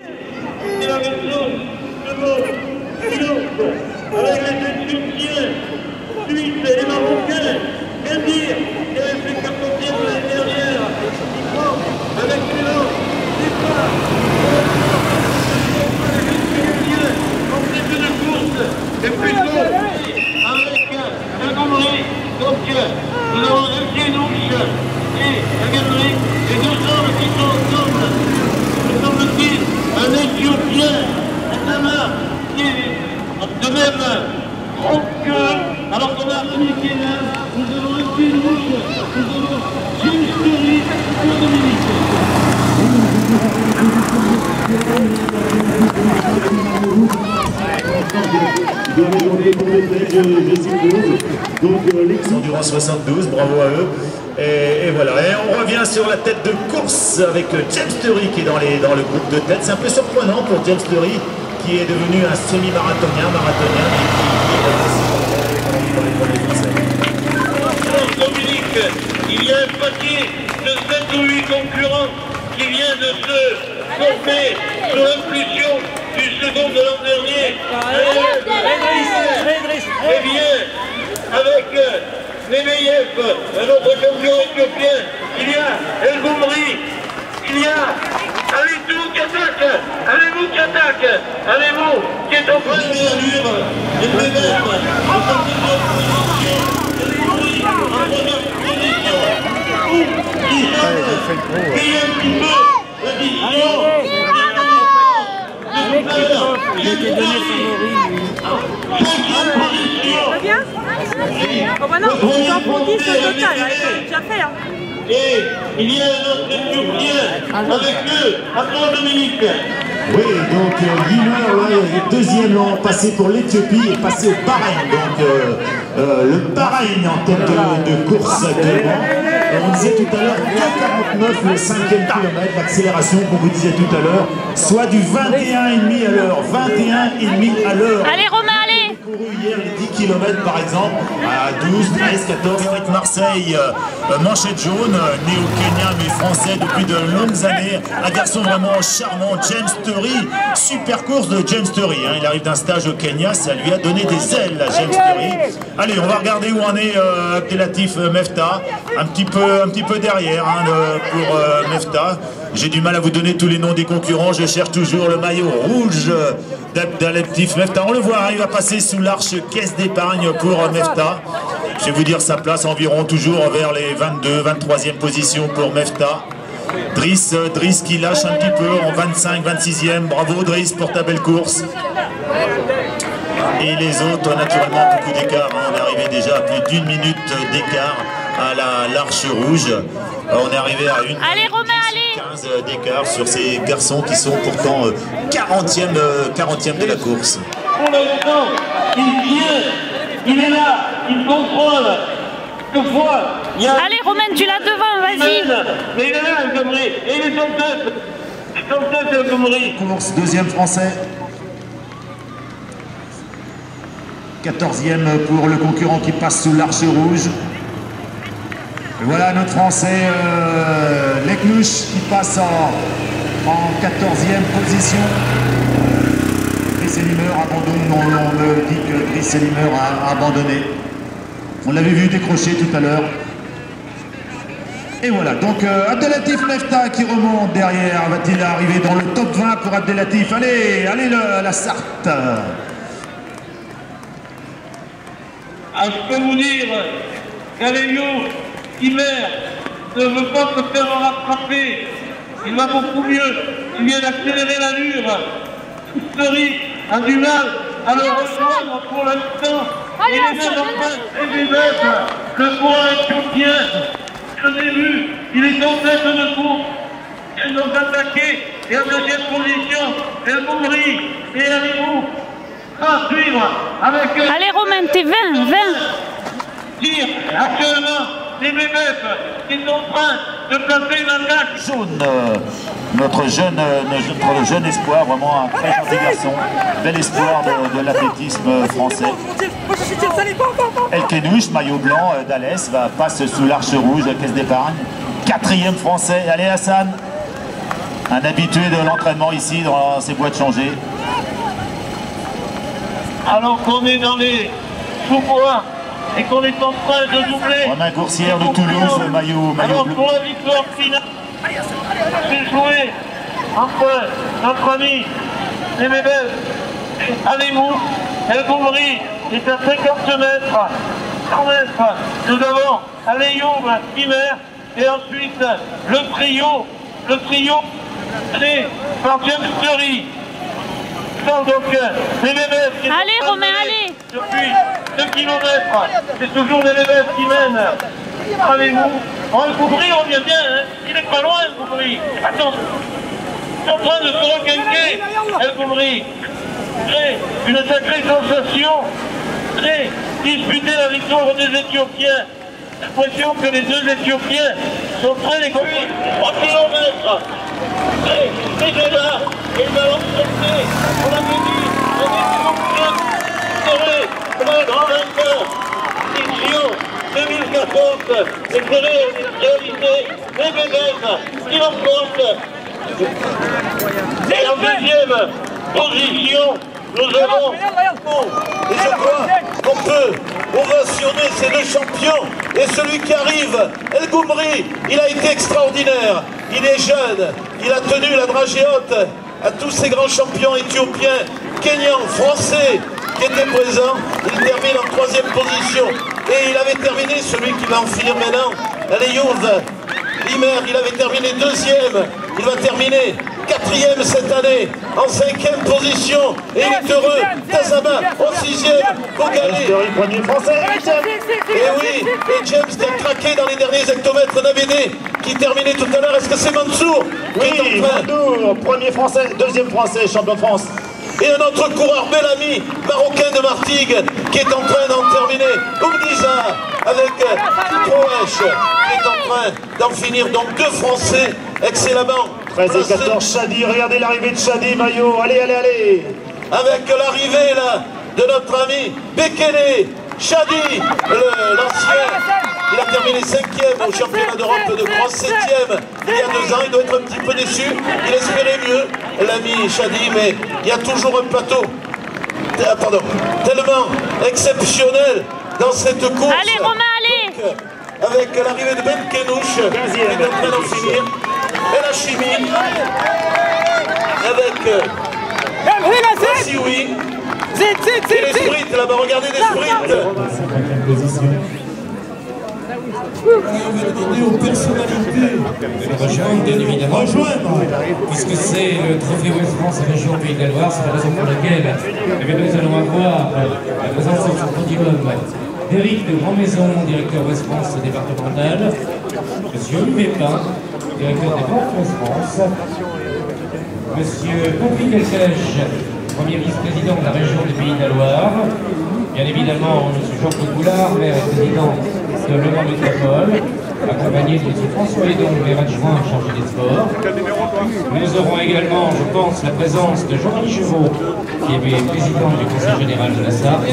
C'est la même chose, le mot, silence, avec les Éthiopiens, Suisses et Marocains, bien dire, qui avait fait 40e l'année dernière, qui prend avec l'élan, départ, en tête de course, et plutôt avec un Gomery, donc nous avons un Kenouche et un Gomery, les deux hommes qui sont ensemble, me semble-t-il, un Éthiopien, un Nama, qui est de même gros que, alors qu'on a Dominique là, nous avons un Kenouche, nous avons James Story pour Dominique. Donc ils sont durant 72, bravo à eux. Et voilà, et on revient sur la tête de course avec James Story qui est dans le groupe de tête. C'est un peu surprenant pour James Story qui est devenu un semi-marathonien, Dominique, il y a un paquet de 7 ou 8 concurrents qui vient de se former sous l'impulsion du second de l'an dernier. Eh bien, avec Nemeyev, un autre champion éthiopien, il y a El Gomery, il y a Alitou qui attaque, allez-vous qui attaque, allez-vous qui est en train de l'allure, et le Nemeyev, il a été donné Oh bah non, tu en prends 10 au total, c'est déjà fait. Hein. Et il y a un autre Éthiopien avec eux, après Dominique. Oui, donc Guillaume, deuxième an passé pour l'Éthiopie et passé au Bahreïn. Donc le Bahreïn en tête de course devant. On disait tout à l'heure 2,49 le 5e kilomètre, l'accélération qu'on vous disait tout à l'heure, soit du 21,5 à l'heure. 21,5 à l'heure. Allez Romain, allez! Couru hier les 10 km par exemple, à 12, 13, 14, avec Marseille, manchette jaune, né au Kenya mais français depuis de longues années, un garçon vraiment charmant, James Story, super course de James Story, hein. Il arrive d'un stage au Kenya, ça lui a donné des ailes à James Story. Allez, on va regarder où en est Abdelatif Mefta, un petit peu derrière hein, pour Mefta. J'ai du mal à vous donner tous les noms des concurrents, je cherche toujours le maillot rouge d'Abdelatif Mefta. On le voit, hein, il va passer sous l'arche caisse d'épargne pour Mefta. Je vais vous dire sa place environ toujours vers les 22, 23e position pour Mefta. Driss qui lâche un petit peu en 25, 26e. Bravo Driss pour ta belle course. Et les autres, naturellement, beaucoup d'écart. Hein. On est arrivé déjà à plus d'1 minute d'écart à l'Arche Rouge. On est arrivé à 1 minute 15 d'écart sur ces garçons qui sont pourtant 40e de la course. Pour l'instant, il vient, il est là, il contrôle. Toutefois, il y a... Allez Romain, tu l'as devant, vas-y. Mais il est là, le Gomery, et il est en tête. Il est en tête, le Gomery. Course, deuxième français. 14e pour le concurrent qui passe sous l'arche rouge. Et voilà notre français Leclouche qui passe en 14e position. Driss Elimer abandonne, on me dit que Driss Elimer a abandonné. On l'avait vu décrocher tout à l'heure. Et voilà, donc Abdelatif Mefta qui remonte derrière. Va-t-il arriver dans le top 20 pour Abdelatif? Allez, la Sarthe. Ah, je peux vous dire qu'Aléo Himer ne veut pas se faire rattraper. Il va beaucoup mieux. Il vient d'accélérer l'allure. Story a du mal à le rejoindre pour l'instant. Il est même en train de le courant éthiopien. Je l'ai vu. Il est en tête de course. Ils ont attaqué. Et en deuxième position, El Gomery et allez-vous à suivre avec... Allez Romain, t'es 20. Tire actuellement les BBF qui sont en train de placer une attaque. Jaune, notre jeune espoir, vraiment un très gentil garçon, bel espoir de l'athlétisme français. El Kenouche, maillot blanc d'Alès, passe sous l'arche rouge, caisse d'épargne. 4e français, allez Hassan. Un habitué de l'entraînement ici dans ces boîtes changées. Alors qu'on est dans les sous-bois et qu'on est en train de doubler. Romain Coursière de Toulouse, maillot Alors bleu. pour la victoire finale, c'est joué entre notre ami Nemebel et Alemou. El Goumri est à 50 mètres. 100 mètres. Nous avons Aleyoum, Imer et ensuite le trio créé par James Curry. Donc, Nemebel qui est Allez, en train de Romain, mener allez. depuis 2 km. C'est toujours Nemebel qui mène. Allez-vous. Oh, le Goumri, on vient bien, hein. Il est pas loin, le Goumri. Attends. Ils sont en train de se requinquer, El Goumri. Une sacrée sensation. Très disputer la victoire des Éthiopiens. J'ai l'impression que les deux Éthiopiens sont très égoïstes. 3 km. C'est là. Et il va l'emporter. On l'avait dit. Les Éthiopiens seraient comme un grand vainqueur. Édition 2014. Et serait réalisé les bébés qui l'emportent. Et en deuxième position, nous avons, et je crois qu'on peut ovationner ces deux champions. Et celui qui arrive, El Goumri, il a été extraordinaire. Il est jeune, il a tenu la dragée haute à tous ces grands champions éthiopiens, kenyans, français qui étaient présents. Il termine en 3e position. Et il avait terminé, celui qui va en finir maintenant, Aleyoum Imer, il avait terminé 2e. Il va terminer 4e cette année, en 5e position, et il est heureux. Tazama en 6e, Kogali. Premier français. Et oui, et James qui a craqué dans les derniers hectomètres. Nabédé qui terminait tout à l'heure. Est-ce que c'est Mansour qui est Oui, en train? Mansour, premier français, deuxième français, champion de France. Et un autre coureur, Bellamy, marocain de Martigues, qui est en train d'en terminer. Oumdiza avec Titroèche, qui est en train d'en finir. Donc 2 Français excellemment. 13 et 14, Chadi, regardez l'arrivée de Chadi, maillot, allez, allez, allez. Avec l'arrivée là de notre ami Bekele, Chadi, l'ancien. Il a terminé 5e au championnat d'Europe de cross, 7e il y a 2 ans. Il doit être un petit peu déçu. Il espérait mieux, l'ami Chadi, mais il y a toujours un plateau tellement exceptionnel dans cette course. Allez, Romain, allez. Donc, avec l'arrivée de Ben Kenouche, qui est en train d'en finir. Et la chimie, avec Sioui. Et les sprints là-bas, regardez les sprints. On veut demander aux personnalités de rejoindre, bien évidemment, puisque c'est le trophée Ouest France et région Pays de la Loire. C'est la raison pour laquelle nous allons avoir la présence sur le podium d'Éric de Grand-Maison, directeur Ouest France départemental, monsieur Olivier Pin, directeur des Banques Ouest France, monsieur Patrick Elkèche, premier vice-président de la région des Pays de la Loire, bien évidemment monsieur Jean-Claude Boulard, maire et président de Le Mans Métropole, accompagné de M. François Hédon, maire adjoint chargé des sports. Nous aurons également, je pense, la présence de Jean-Louis Chevaux, qui est président du Conseil général de la Sarthe.